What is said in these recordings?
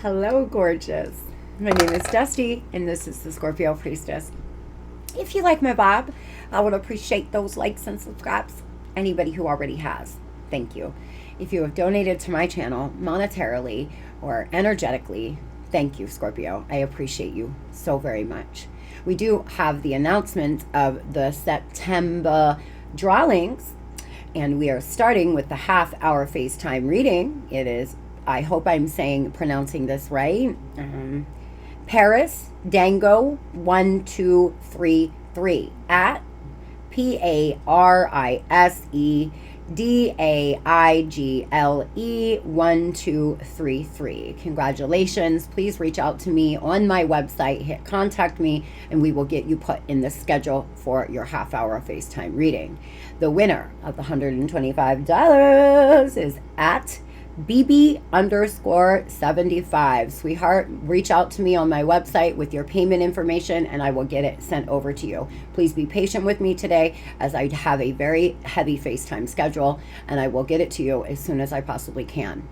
Hello, gorgeous. My name is Dusty, and this is the Scorpio Priestess. If you like my vibe, I would appreciate those likes and subscribes. Anybody who already has, thank you. If you have donated to my channel monetarily or energetically, thank you, Scorpio. I appreciate you so very much. We do have the announcement of the September drawings, and we are starting with the half-hour FaceTime reading. It is, I hope I'm pronouncing this right, Paris Dango 1233 at PARISEDAIGLE 1233. Congratulations. Please reach out to me on my website, hit contact me, and we will get you put in the schedule for your half-hour FaceTime reading. The winner of the $125 is at BB_75. Sweetheart, reach out to me on my website with your payment information and I will get it sent over to you. Please be patient with me today as I have a very heavy FaceTime schedule, and I will get it to you as soon as I possibly can.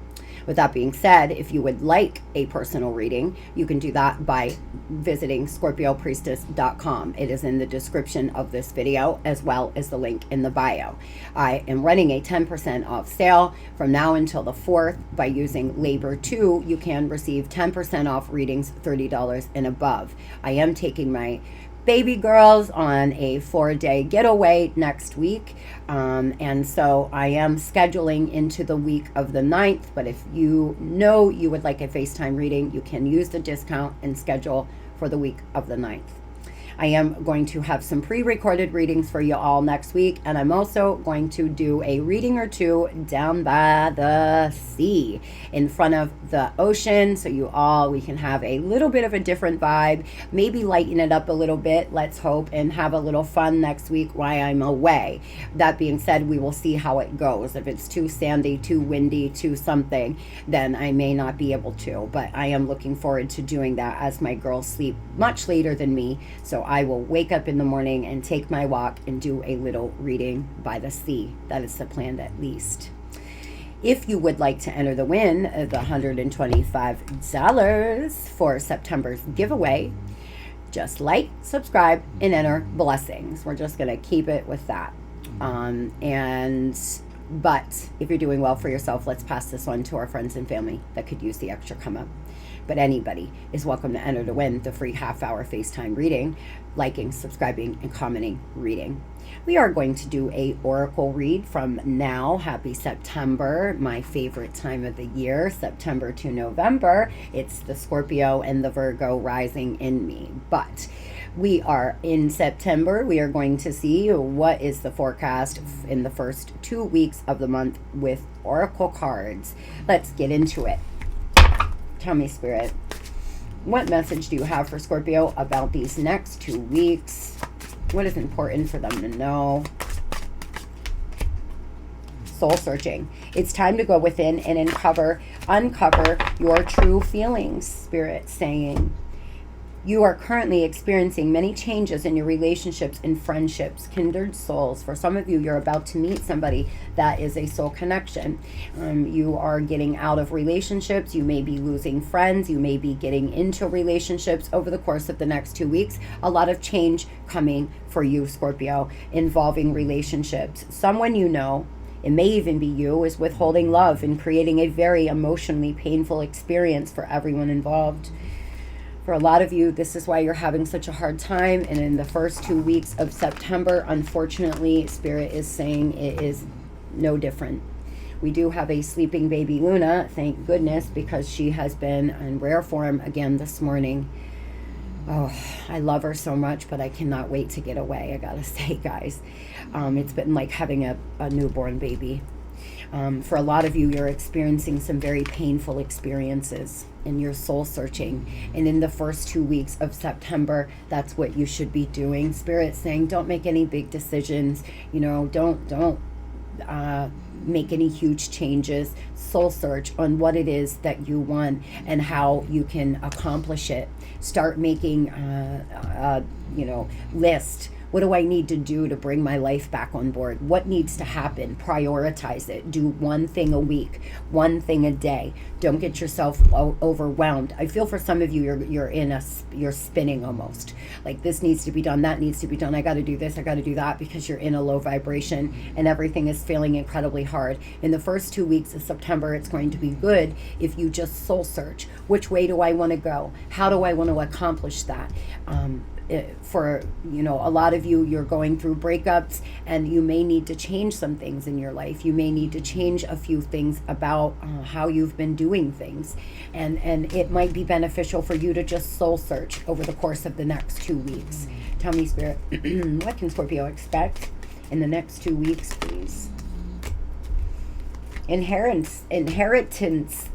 With that being said, if you would like a personal reading, you can do that by visiting Scorpiopriestess.com. It is in the description of this video, as well as the link in the bio. I am running a 10% off sale from now until the 4th. By using Labor 2, you can receive 10% off readings $30 and above. I am taking my baby girls on a 4-day getaway next week, and so I am scheduling into the week of the 9th, but if you know you would like a FaceTime reading, you can use the discount and schedule for the week of the 9th. I am going to have some pre-recorded readings for you all next week, and I'm also going to do a reading or two down by the sea in front of the ocean, so we can have a little bit of a different vibe, maybe lighten it up a little bit, let's hope, and have a little fun next week while I'm away. That being said, we will see how it goes. If it's too sandy, too windy, too something, then I may not be able to, but I am looking forward to doing that as my girls sleep much later than me, so I will wake up in the morning and take my walk and do a little reading by the sea. That is the plan, at least. If you would like to enter the win, the $125 for September's giveaway, just like, subscribe, and enter blessings. We're just going to keep it with that. But if you're doing well for yourself, let's pass this on to our friends and family that could use the extra come up. But anybody is welcome to enter to win the free half-hour FaceTime reading, liking, subscribing, and commenting reading. We are going to do a oracle read from now. Happy September, my favorite time of the year, September to November. It's the Scorpio and the Virgo rising in me. But we are in September. We are going to see what is the forecast in the first 2 weeks of the month with oracle cards. Let's get into it. Tell me, Spirit, what message do you have for Scorpio about these next 2 weeks? What is important for them to know? Soul searching. It's time to go within and uncover your true feelings, Spirit saying. You are currently experiencing many changes in your relationships and friendships, kindred souls. For some of you, you're about to meet somebody that is a soul connection. You are getting out of relationships. You may be losing friends. You may be getting into relationships over the course of the next 2 weeks. A lot of change coming for you, Scorpio, involving relationships. Someone you know, it may even be you, is withholding love and creating a very emotionally painful experience for everyone involved. For a lot of you, this is why you're having such a hard time. And in the first 2 weeks of September, unfortunately, Spirit is saying it is no different. We do have a sleeping baby Luna, thank goodness, because she has been in rare form again this morning. Oh, I love her so much, but I cannot wait to get away, I gotta say, guys. It's been like having a newborn baby. For a lot of you, you're experiencing some very painful experiences in your soul searching. And in the first 2 weeks of September, that's what you should be doing. Spirit saying, don't make any big decisions. Don't make any huge changes. Soul search on what it is that you want and how you can accomplish it. Start making, list What do I need to do to bring my life back on board? What needs to happen? Prioritize it. Do one thing a week, one thing a day. Don't get yourself overwhelmed. I feel for some of you, you're spinning almost. Like this needs to be done, that needs to be done. I got to do this, I got to do that, because you're in a low vibration and everything is feeling incredibly hard. In the first 2 weeks of September, it's going to be good if you just soul search. Which way do I want to go? How do I want to accomplish that? For a lot of you, you're going through breakups and you may need to change some things in your life. You may need to change a few things about how you've been doing things, and it might be beneficial for you to just soul search over the course of the next 2 weeks. Tell me, Spirit, what can Scorpio expect in the next 2 weeks, please? Inheritance,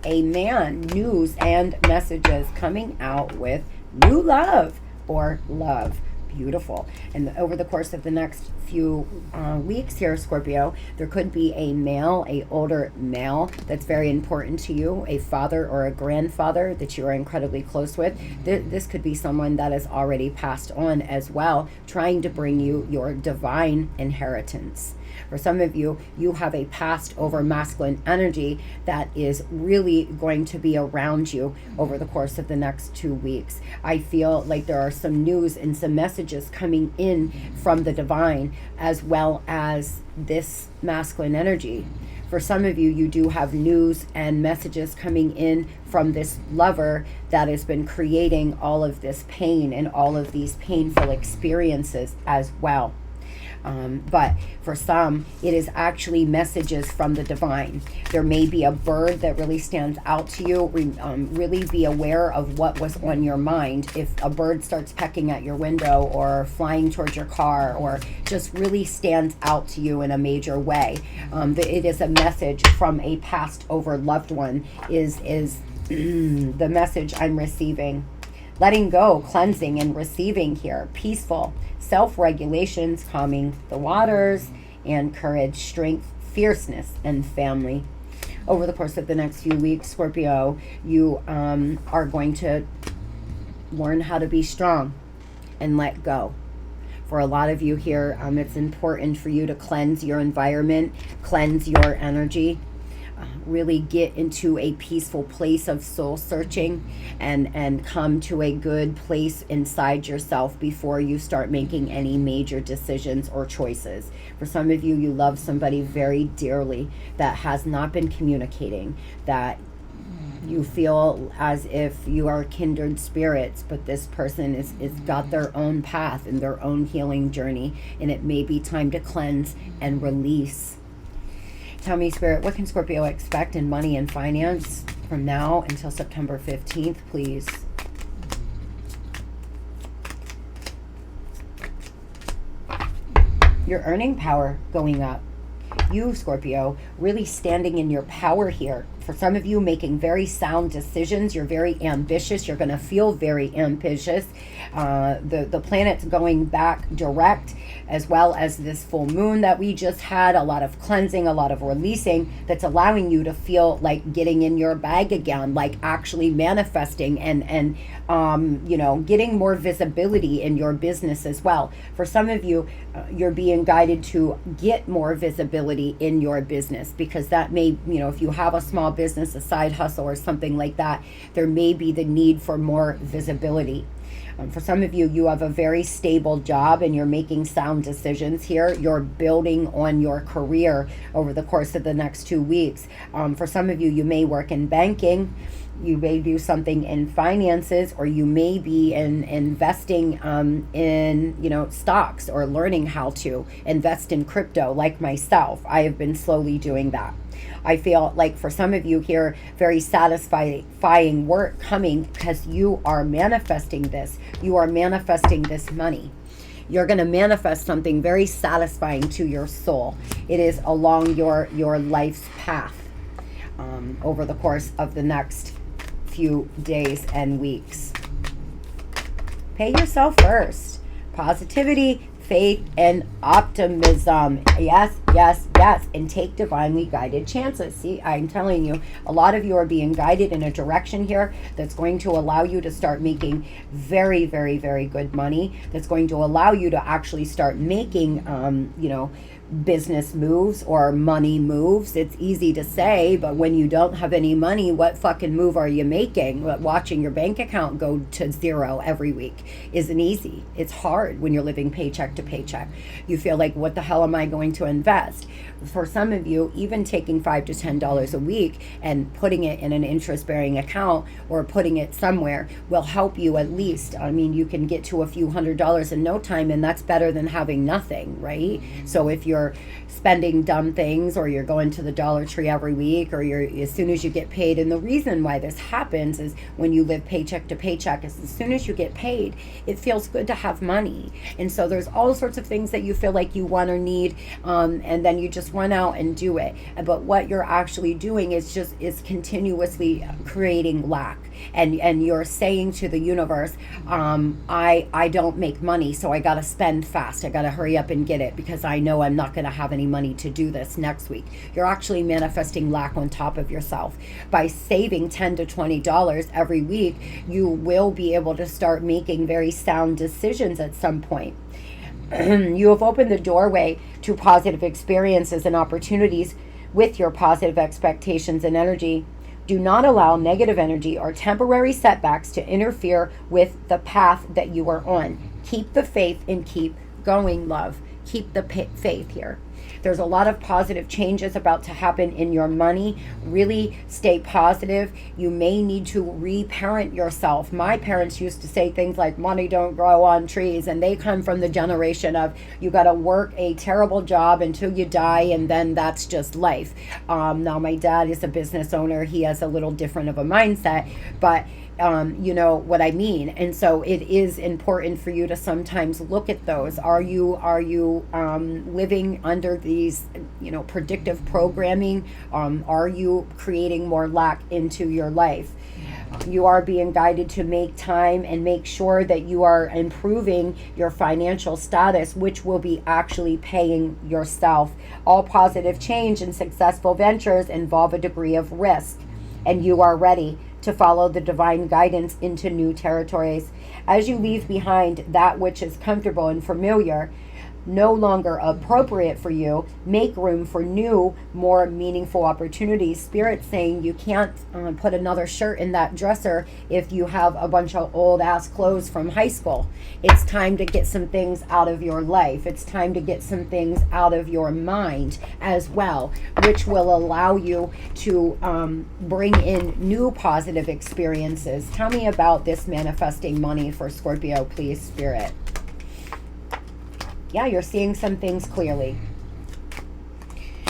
a man, news and messages coming out with new love or love. Beautiful. And over the course of the next few weeks here, Scorpio, there could be a male, a older male that's very important to you, a father or a grandfather that you are incredibly close with. This could be someone that has already passed on as well, trying to bring you your divine inheritance. For some of you, you have a passed over masculine energy that is really going to be around you over the course of the next 2 weeks. I feel like there are some news and some messages coming in from the divine as well as this masculine energy. For some of you, you do have news and messages coming in from this lover that has been creating all of this pain and all of these painful experiences as well. But for some, it is actually messages from the divine. There may be a bird that really stands out to you. Really be aware of what was on your mind. If a bird starts pecking at your window or flying towards your car or just really stands out to you in a major way, it is a message from a passed over loved one is the message I'm receiving. Letting go, cleansing, and receiving here. Peaceful, self-regulations, calming the waters, and courage, strength, fierceness, and family. Over the course of the next few weeks, Scorpio, you are going to learn how to be strong and let go. For a lot of you here, it's important for you to cleanse your environment, cleanse your energy, really get into a peaceful place of soul searching and come to a good place inside yourself before you start making any major decisions or choices. For some of you, you love somebody very dearly that has not been communicating, that you feel as if you are kindred spirits, but this person is got their own path and their own healing journey, and it may be time to cleanse and release. Tell me, Spirit, what can Scorpio expect in money and finance from now until September 15th, please? Your earning power going up. You, Scorpio, really standing in your power here. For some of you, making very sound decisions. You're very ambitious. You're going to feel very ambitious. The planet's going back direct, as well as this full moon that we just had. A lot of cleansing, a lot of releasing that's allowing you to feel like getting in your bag again, like actually manifesting and getting more visibility in your business as well. For some of you, you're being guided to get more visibility in your business, because that may, if you have a small business, a side hustle or something like that, there may be the need for more visibility. For some of you, you have a very stable job and you're making sound decisions here. You're building on your career over the course of the next 2 weeks. For some of you, you may work in banking. You may do something in finances, or you may be investing in stocks, or learning how to invest in crypto like myself. I have been slowly doing that. I feel like for some of you here, very satisfying work coming, because you are manifesting this. You are manifesting this money. You're going to manifest something very satisfying to your soul. It is along your life's path over the course of the next few days and weeks. Pay yourself first. Positivity, faith, and optimism. Yes, yes, yes. And take divinely guided chances. See, I'm telling you, a lot of you are being guided in a direction here that's going to allow you to start making very, very, very good money. That's going to allow you to actually start making, you know, business moves or money moves. It's easy to say, but when you don't have any money, what fucking move are you making? Watching your bank account go to zero every week isn't easy. It's hard when you're living paycheck to paycheck. You feel like, what the hell am I going to invest? For some of you, even taking $5 to $10 a week and putting it in an interest-bearing account or putting it somewhere will help you at least. I mean, you can get to a few $100s in no time, and that's better than having nothing, right? So if you're spending dumb things, or you're going to the Dollar Tree every week, or you're, as soon as you get paid, and the reason why this happens is when you live paycheck to paycheck, is as soon as you get paid, it feels good to have money. And so there's all sorts of things that you feel like you want or need, and then you just run out and do it. But what you're actually doing is continuously creating lack, and you're saying to the universe, I don't make money, so I gotta spend fast, I gotta hurry up and get it, because I know I'm not gonna have any money to do this next week. You're actually manifesting lack on top of yourself. By saving $10 to $20 every week, you will be able to start making very sound decisions at some point. You have opened the doorway to positive experiences and opportunities with your positive expectations and energy. Do not allow negative energy or temporary setbacks to interfere with the path that you are on. Keep the faith and keep going, love. Keep the faith here. There's a lot of positive changes about to happen in your money. Really stay positive. You may need to reparent yourself. My parents used to say things like, money don't grow on trees, and they come from the generation of, you got to work a terrible job until you die, and then that's just life. Now my dad is a business owner. He has a little different of a mindset, but you know what I mean. And so it is important for you to sometimes look at those. Are you living under these, you know, predictive programming? Are you creating more lack into your life? You are being guided to make time and make sure that you are improving your financial status, which will be actually paying yourself. All positive change and successful ventures involve a degree of risk, and you are ready to follow the divine guidance into new territories. As you leave behind that which is comfortable and familiar, no longer appropriate for you, make room for new, more meaningful opportunities. Spirit's saying you can't put another shirt in that dresser if you have a bunch of old ass clothes from high school. It's time to get some things out of your life. It's time to get some things out of your mind as well, which will allow you to bring in new positive experiences. Tell me about this manifesting money for Scorpio, please, Spirit. Yeah, you're seeing some things clearly.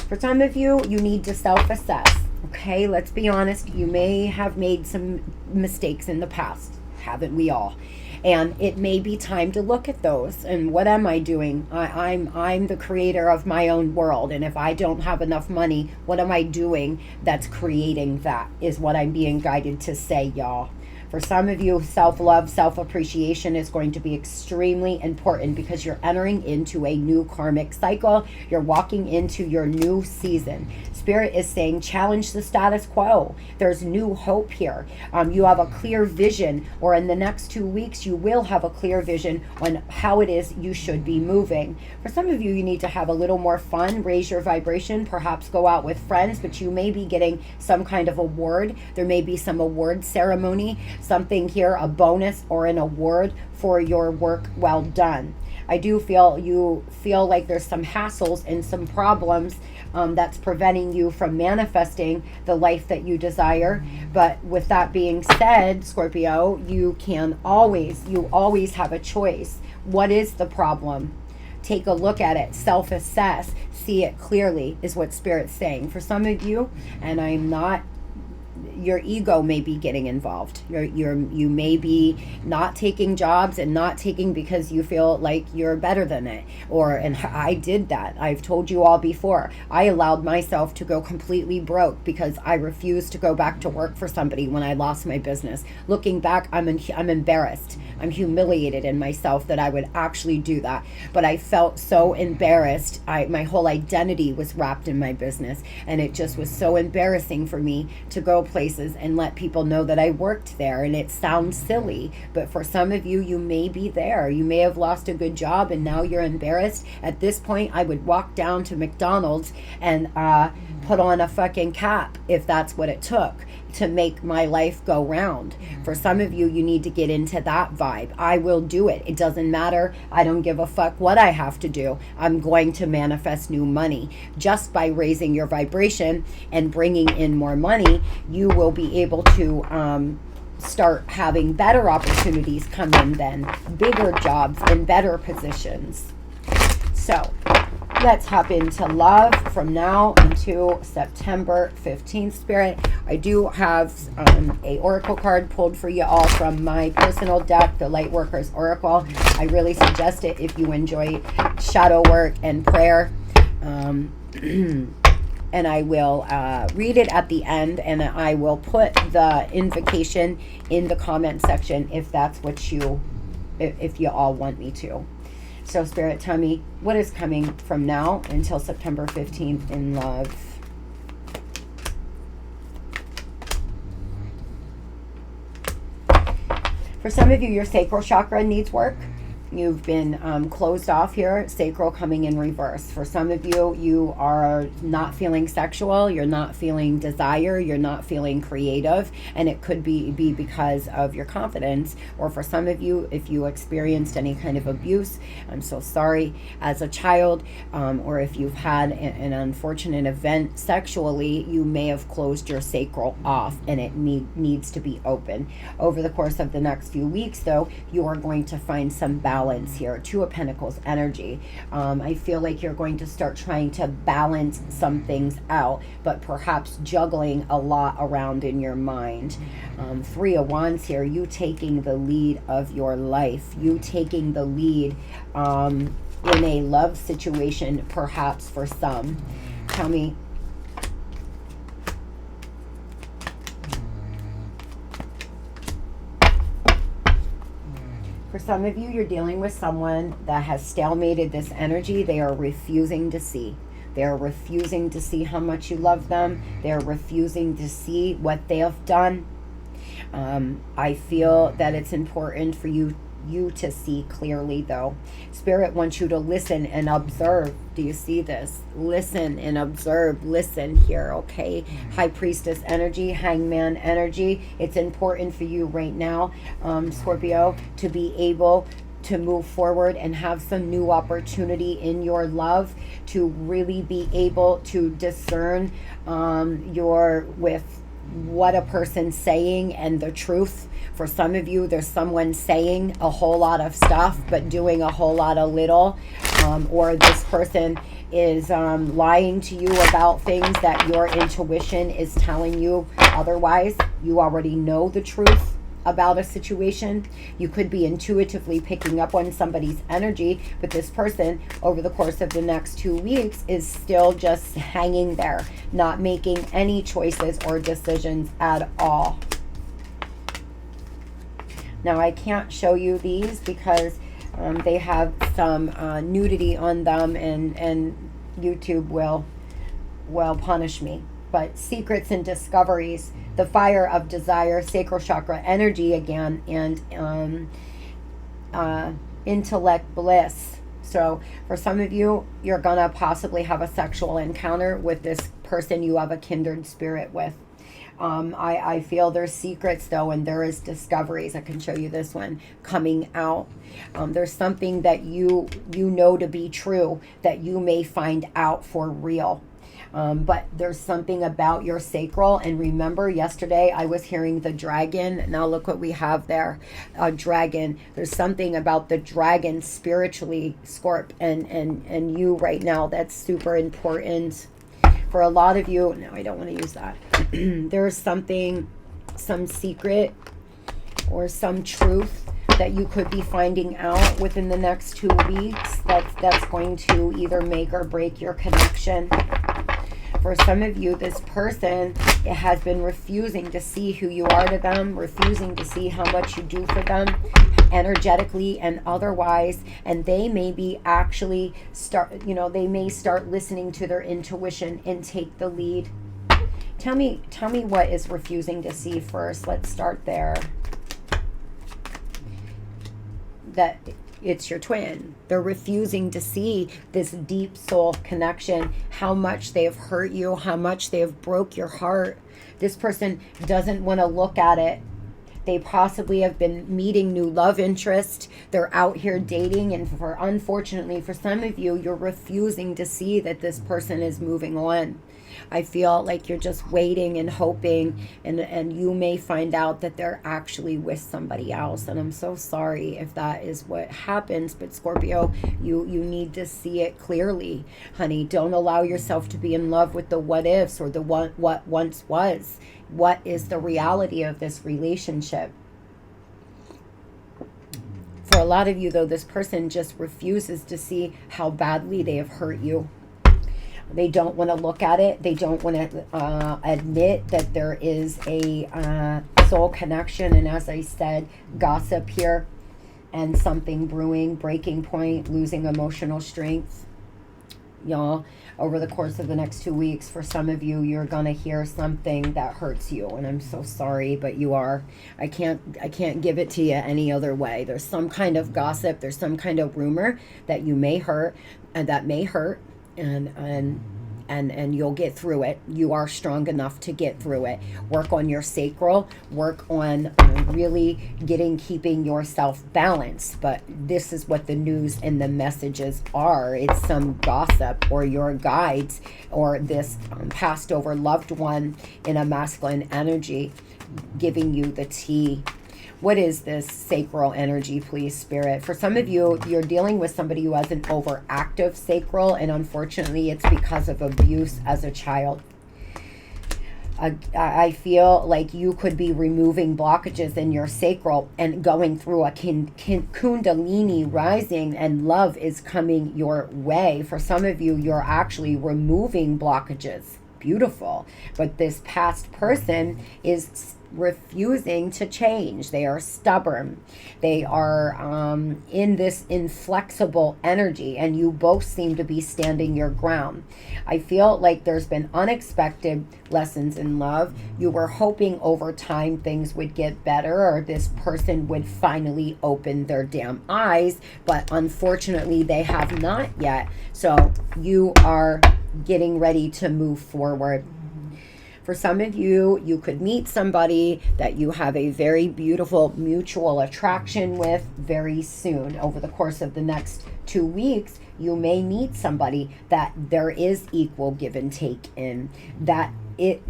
For some of you, you need to self-assess. Okay, let's be honest. You may have made some mistakes in the past. Haven't we all? And it may be time to look at those. And what am I doing? I'm the creator of my own world. And if I don't have enough money, what am I doing that's creating that, is what I'm being guided to say, y'all. For some of you, self-love, self-appreciation is going to be extremely important, because you're entering into a new karmic cycle. You're walking into your new season. Spirit is saying, challenge the status quo. There's new hope here. You have a clear vision, or in the next 2 weeks, you will have a clear vision on how it is you should be moving. For some of you, you need to have a little more fun, raise your vibration, perhaps go out with friends, but you may be getting some kind of award. There may be some award ceremony, something here, a bonus or an award for your work well done. I do feel you feel like there's some hassles and some problems that's preventing you from manifesting the life that you desire. But with that being said, Scorpio, you always have a choice. What is the problem? Take a look at it, self-assess, see it clearly, is what Spirit's saying. For some of you, and I'm not, your ego may be getting involved. You may be not taking jobs and not taking because you feel like you're better than it. And I did that. I've told you all before. I allowed myself to go completely broke because I refused to go back to work for somebody when I lost my business. Looking back, I'm embarrassed. I'm humiliated in myself that I would actually do that. But I felt so embarrassed. My whole identity was wrapped in my business, and it just was so embarrassing for me to go places and let people know that I worked there. And it sounds silly, but for some of you, you may be there. You may have lost a good job and now you're embarrassed. At this point, I would walk down to McDonald's and put on a fucking cap if that's what it took to make my life go round. For some of you, you need to get into that vibe. I will do it. It doesn't matter. I don't give a fuck what I have to do. I'm going to manifest new money. Just by raising your vibration and bringing in more money, you will be able to start having better opportunities come in then, bigger jobs and better positions. So let's hop into love from now until September 15th, Spirit. I do have a oracle card pulled for you all from my personal deck, the Lightworkers Oracle. I really suggest it if you enjoy shadow work and prayer. And I will read it at the end, and I will put the invocation in the comment section if that's what if you all want me to. So Spirit, tell me what is coming from now until September 15th in love. For some of you, your sacral chakra needs work. You've been closed off here, sacral coming in reverse. For some of you, you are not feeling sexual, you're not feeling desire, you're not feeling creative, and it could be because of your confidence. Or for some of you, if you experienced any kind of abuse, I'm so sorry, as a child, or if you've had an unfortunate event sexually, you may have closed your sacral off, and it needs to be open. Over the course of the next few weeks, though, you are going to find some balance here. Two of Pentacles energy. I feel like you're going to start trying to balance some things out, but perhaps juggling a lot around in your mind. Three of Wands here. You taking the lead of your life. You taking the lead in a love situation, perhaps for some. Tell me. For some of you, you're dealing with someone that has stalemated this energy. They are refusing to see. They are refusing to see how much you love them. They are refusing to see what they have done. I feel that it's important for you to see clearly, though. Spirit wants you to listen and observe. Do you see this? Listen and observe. Listen here, okay? High Priestess energy, Hangman energy. It's important for you right now, Scorpio, to be able to move forward and have some new opportunity in your love, to really be able to discern with what a person's saying and the truth. For some of you, there's someone saying a whole lot of stuff but doing a whole lot of little, or this person is lying to you about things that your intuition is telling you otherwise. You already know the truth about a situation. You could be intuitively picking up on somebody's energy, but this person over the course of the next 2 weeks is still just hanging there, not making any choices or decisions at all. Now I can't show you these because they have some nudity on them, and YouTube will punish me. But secrets and discoveries, the fire of desire, sacral chakra energy again, and intellect bliss. So for some of you, you're gonna possibly have a sexual encounter with this person you have a kindred spirit with. I feel there's secrets though, and there is discoveries. I can show you this one coming out. There's something that you know to be true that you may find out for real. But there's something about your sacral. And remember, yesterday I was hearing the dragon. Now look what we have there, a dragon. There's something about the dragon spiritually, Scorp, and you right now that's super important. For a lot of you, no, I don't want to use that. There's something, some secret or some truth that you could be finding out within the next 2 weeks that's going to either make or break your connection. For some of you, this person has been refusing to see who you are to them, refusing to see how much you do for them, energetically and otherwise, and they may be actually they may start listening to their intuition and take the lead. Tell me what is refusing to see first. Let's start there. That it's your twin. They're refusing to see this deep soul connection, how much they have hurt you, how much they have broke your heart. This person doesn't want to look at it. They possibly have been meeting new love interest. They're out here dating, and unfortunately for some of you, you're refusing to see that this person is moving on. I feel like you're just waiting and hoping, and you may find out that they're actually with somebody else. And I'm so sorry if that is what happens, but Scorpio, you need to see it clearly, honey. Don't allow yourself to be in love with the what ifs or the what once was. What is the reality of this relationship? For a lot of you, though, this person just refuses to see how badly they have hurt you. They don't want to look at it. They don't want to admit that there is a soul connection. And as I said, gossip here and something brewing, breaking point, losing emotional strength. Y'all, over the course of the next 2 weeks, for some of you, you're going to hear something that hurts you. And I'm so sorry, but you are. I can't give it to you any other way. There's some kind of gossip. There's some kind of rumor that you may hurt and that may hurt. And you'll get through it. You are strong enough to get through it. Work on your sacral. Work on really keeping yourself balanced. But this is what the news and the messages are. It's some gossip or your guides or this passed over loved one in a masculine energy giving you the tea. What is this sacral energy, please, Spirit? For some of you, you're dealing with somebody who has an overactive sacral, and unfortunately, it's because of abuse as a child. I feel like you could be removing blockages in your sacral and going through a kundalini rising, and love is coming your way. For some of you, you're actually removing blockages. Beautiful. But this past person is refusing to change. They are stubborn. They are in this inflexible energy, and you both seem to be standing your ground. I feel like there's been unexpected lessons in love. You were hoping over time things would get better, or this person would finally open their damn eyes, but unfortunately they have not yet. So you are getting ready to move forward. For some of you, you could meet somebody that you have a very beautiful mutual attraction with very soon. Over the course of the next 2 weeks, you may meet somebody that there is equal give and take in, that it,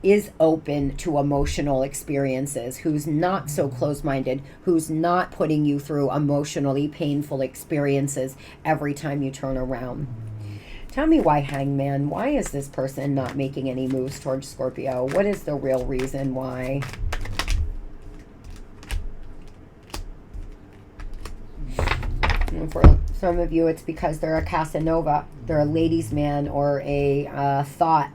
is open to emotional experiences, who's not so close-minded, who's not putting you through emotionally painful experiences every time you turn around. Tell me why, Hangman. Why is this person not making any moves towards Scorpio? What is the real reason why? And for some of you, it's because they're a Casanova. They're a ladies' man or a thought.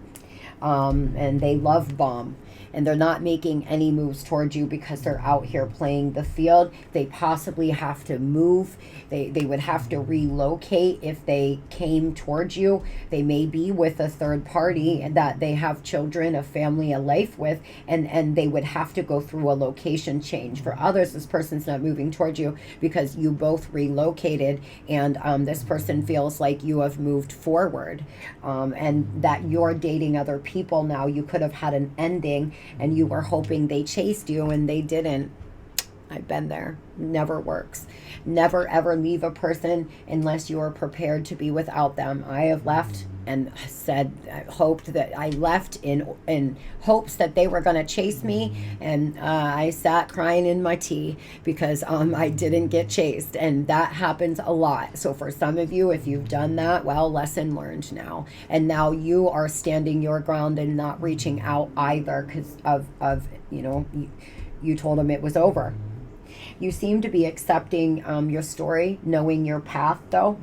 And they love bomb. And they're not making any moves towards you because they're out here playing the field. They possibly have to move. They would have to relocate if they came towards you. They may be with a third party that they have children, a family, a life with, and they would have to go through a location change. For others, this person's not moving towards you because you both relocated, and this person feels like you have moved forward, and that you're dating other people now. You could have had an ending, and you were hoping they chased you, and they didn't. I've been there. Never works. Never ever leave a person unless you are prepared to be without them. I have left and said, I hoped that I left in hopes that they were going to chase me, and I sat crying in my tea because I didn't get chased, and that happens a lot. So for some of you, if you've done that, well, lesson learned now, and now you are standing your ground and not reaching out either because of you told them it was over. You seem to be accepting your story, knowing your path, though.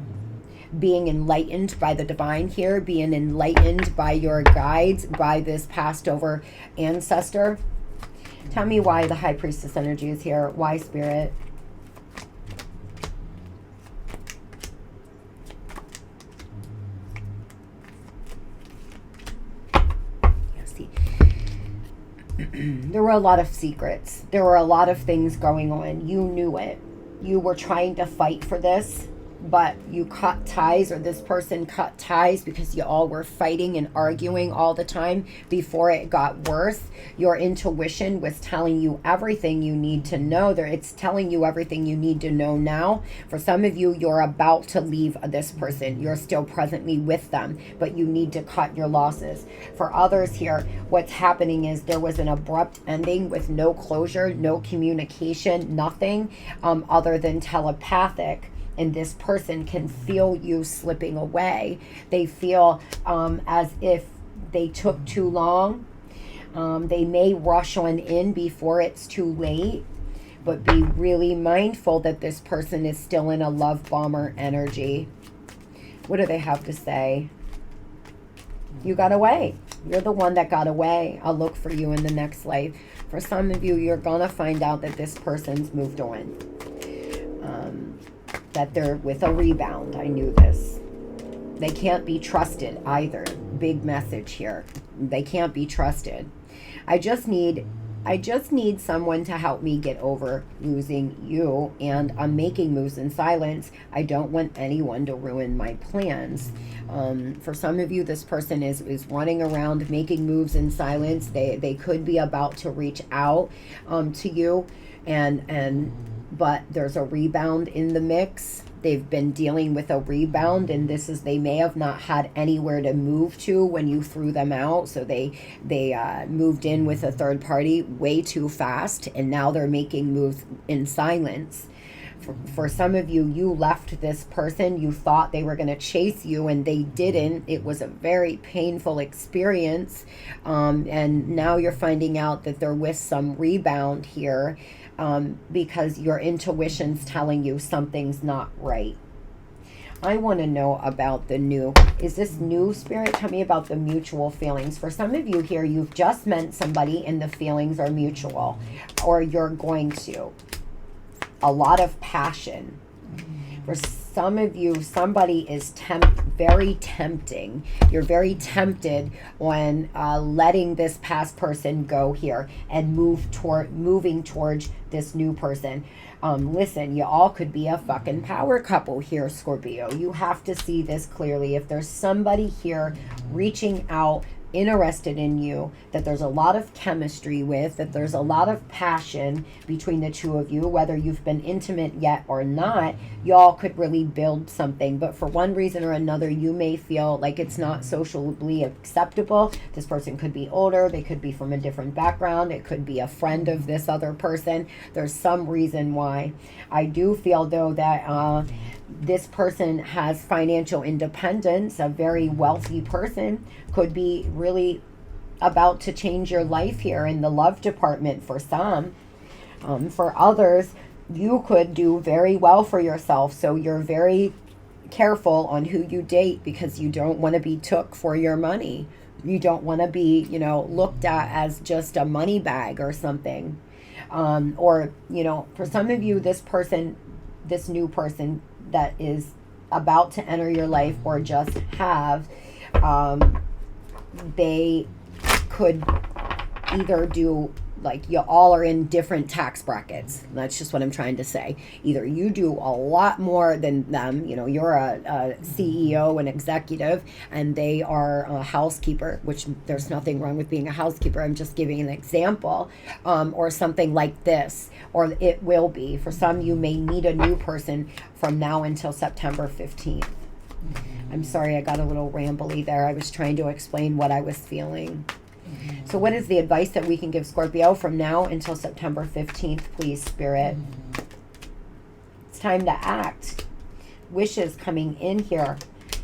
Being enlightened by the divine here, being enlightened by your guides, by this passed over ancestor. Tell me why the High Priestess energy is here. Why, Spirit? There were a lot of secrets. There were a lot of things going on. You knew it. You were trying to fight for this, but you cut ties, or this person cut ties, because you all were fighting and arguing all the time before it got worse. Your intuition was telling you everything you need to know. It's telling you everything you need to know now. For some of you, you're about to leave this person. You're still presently with them, but you need to cut your losses. For others here, what's happening is there was an abrupt ending with no closure, no communication, nothing other than telepathic. And this person can feel you slipping away. They feel as if they took too long. They may rush on in before it's too late, but be really mindful that this person is still in a love bomber energy. What do they have to say? You got away. You're the one that got away. I'll look for you in the next life. For some of you, you're going to find out that this person's moved on. That they're with a rebound. I knew this. They can't be trusted either. Big message here. They can't be trusted. I just need someone to help me get over losing you, and I'm making moves in silence. I don't want anyone to ruin my plans. For some of you, this person is running around making moves in silence. They could be about to reach out to you, but there's a rebound in the mix. They've been dealing with a rebound, and they may have not had anywhere to move to when you threw them out. So they moved in with a third party way too fast, and now they're making moves in silence. For some of you, you left this person. You thought they were going to chase you, and they didn't. It was a very painful experience. And now you're finding out that they're with some rebound here. Because your intuition's telling you something's not right. I want to know about the new. Is this new, Spirit? Tell me about the mutual feelings. For some of you here, you've just met somebody and the feelings are mutual, or you're going to. A lot of passion. For some of you, somebody is very tempting. You're very tempted on letting this past person go here and moving towards this new person. Listen, you all could be a fucking power couple here, Scorpio. You have to see this clearly. If there's somebody here reaching out, interested in you, that there's a lot of chemistry with, that there's a lot of passion between the two of you, whether you've been intimate yet or not, y'all could really build something. But for one reason or another, you may feel like it's not socially acceptable. This person could be older, they could be from a different background, it could be a friend of this other person. There's some reason why. I do feel though that this person has financial independence. A very wealthy person could be really about to change your life here in the love department for some. For others, you could do very well for yourself. So you're very careful on who you date because you don't want to be took for your money. You don't want to be, looked at as just a money bag or something. Or, for some of you, this new person that is about to enter your life or just have, they could either do like you all are in different tax brackets. That's just what I'm trying to say. Either you do a lot more than them, you know, you're a CEO, an executive, and they are a housekeeper, which there's nothing wrong with being a housekeeper. I'm just giving an example, or something like this, or it will be. For some, you may meet a new person from now until September 15th. I'm sorry, I got a little rambly there. I was trying to explain what I was feeling. So what is the advice that we can give Scorpio from now until September 15th, please, Spirit? It's time to act. Wishes coming in here.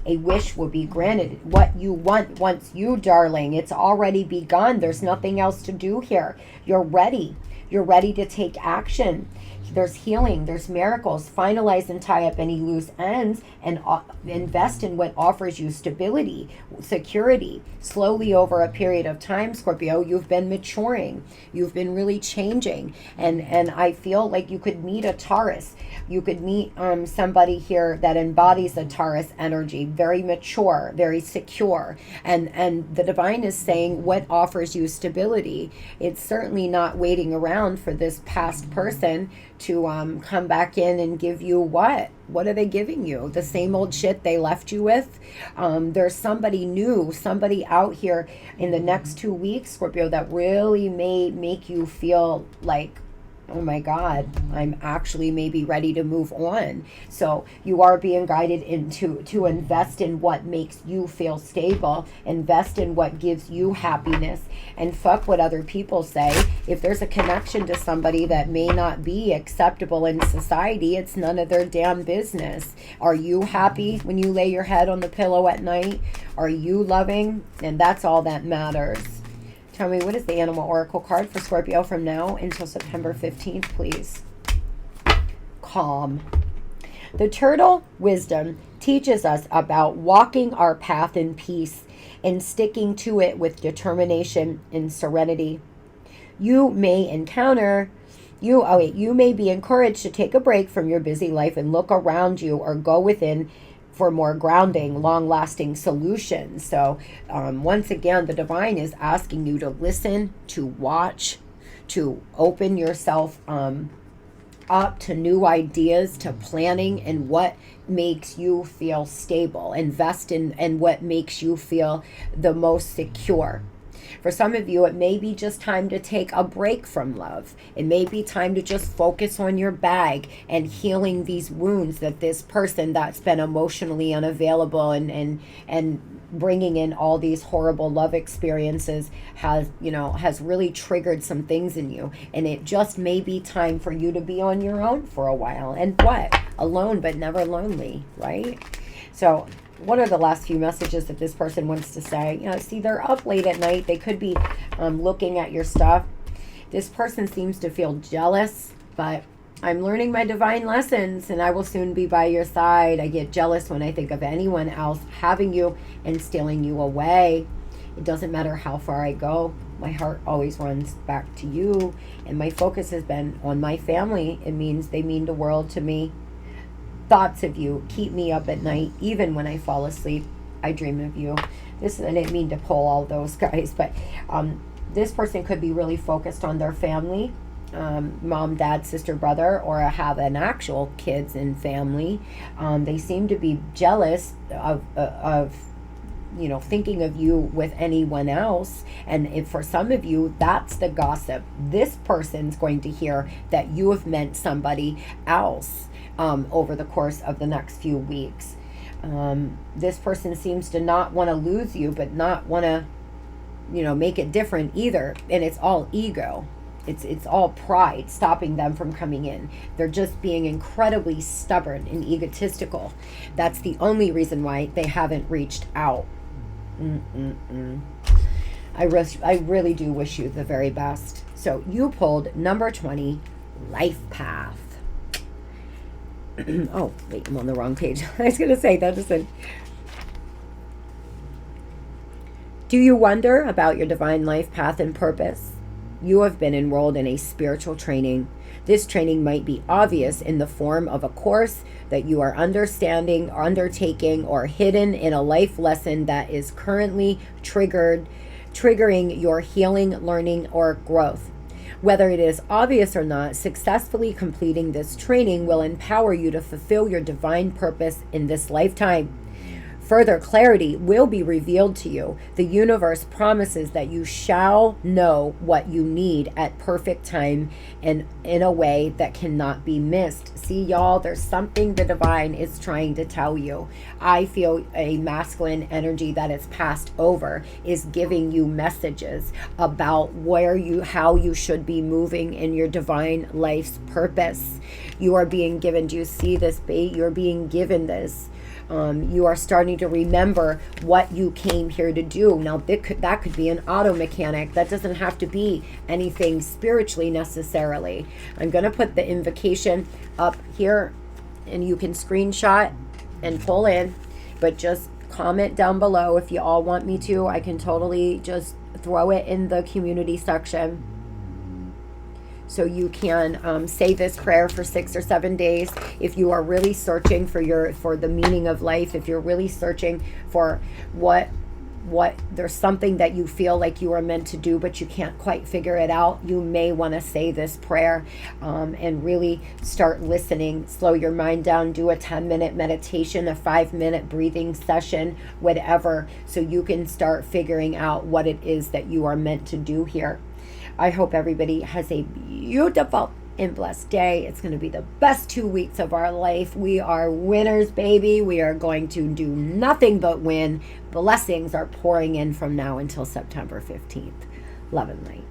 A wish will be granted. What you want wants you, darling. It's already begun. There's nothing else to do here. You're ready. You're ready to take action. There's healing, there's miracles. Finalize and tie up any loose ends and invest in what offers you stability, security. Slowly over a period of time, Scorpio, you've been maturing. You've been really changing. And I feel like you could meet a Taurus. You could meet somebody here that embodies a Taurus energy, very mature, very secure. And the divine is saying what offers you stability. It's certainly not waiting around for this past person to come back in and give you what? What are they giving you? The same old shit they left you with? There's somebody new, somebody out here in the next 2 weeks, Scorpio, that really may make you feel like, oh my God, I'm actually maybe ready to move on. So you are being guided to invest in what makes you feel stable, invest in what gives you happiness, and fuck what other people say. If there's a connection to somebody that may not be acceptable in society, it's none of their damn business. Are you happy when you lay your head on the pillow at night? Are you loving? And that's all that matters. Tell me, what is the Animal Oracle card for Scorpio from now until September 15th, please? Calm. The Turtle Wisdom teaches us about walking our path in peace and sticking to it with determination and serenity. You may be encouraged to take a break from your busy life and look around you or go within for more grounding, long-lasting solutions. So once again, the divine is asking you to listen, to watch, to open yourself up to new ideas, to planning and what makes you feel stable. Invest in what makes you feel the most secure. For some of you, it may be just time to take a break from love. It may be time to just focus on your bag and healing these wounds that this person that's been emotionally unavailable and bringing in all these horrible love experiences has really triggered some things in you. And it just may be time for you to be on your own for a while. And what? Alone, but never lonely, right? So what are the last few messages that this person wants to say? See, they're up late at night. They could be looking at your stuff. This person seems to feel jealous, but I'm learning my divine lessons and I will soon be by your side. I get jealous when I think of anyone else having you and stealing you away. It doesn't matter how far I go. My heart always runs back to you. And my focus has been on my family. It means they mean the world to me. Thoughts of you keep me up at night. Even when I fall asleep, I dream of you. I didn't mean to pull all those guys, but this person could be really focused on their family, mom, dad, sister, brother, or have an actual kids and family. They seem to be jealous of thinking of you with anyone else. And if for some of you, that's the gossip. This person's going to hear that you have meant somebody else over the course of the next few weeks. This person seems to not want to lose you, but not want to, make it different either. And it's all ego. It's all pride stopping them from coming in. They're just being incredibly stubborn and egotistical. That's the only reason why they haven't reached out. I really do wish you the very best. So you pulled number 20, Life Path. Oh, wait, I'm on the wrong page. I was going to say that isn't. Do you wonder about your divine life path and purpose? You have been enrolled in a spiritual training. This training might be obvious in the form of a course that you are understanding, or undertaking, or hidden in a life lesson that is currently triggering your healing, learning, or growth. Whether it is obvious or not, successfully completing this training will empower you to fulfill your divine purpose in this lifetime. Further clarity will be revealed to you. The universe promises that you shall know what you need at perfect time and in a way that cannot be missed. See, y'all, there's something the divine is trying to tell you. I feel a masculine energy that is passed over is giving you messages about how you should be moving in your divine life's purpose. You are being given, do you see this, bait? You're being given this. You are starting to remember what you came here to do. Now, that could be an auto mechanic. That doesn't have to be anything spiritually necessarily. I'm going to put the invocation up here, and you can screenshot and pull in, but just comment down below if you all want me to. I can totally just throw it in the community section. So you can say this prayer for 6 or 7 days. If you are really searching for the meaning of life, if you're really searching for what there's something that you feel like you are meant to do, but you can't quite figure it out, you may want to say this prayer and really start listening. Slow your mind down, do a 10-minute meditation, a 5-minute breathing session, whatever, so you can start figuring out what it is that you are meant to do here. I hope everybody has a beautiful and blessed day. It's going to be the best 2 weeks of our life. We are winners, baby. We are going to do nothing but win. Blessings are pouring in from now until September 15th. Love and light.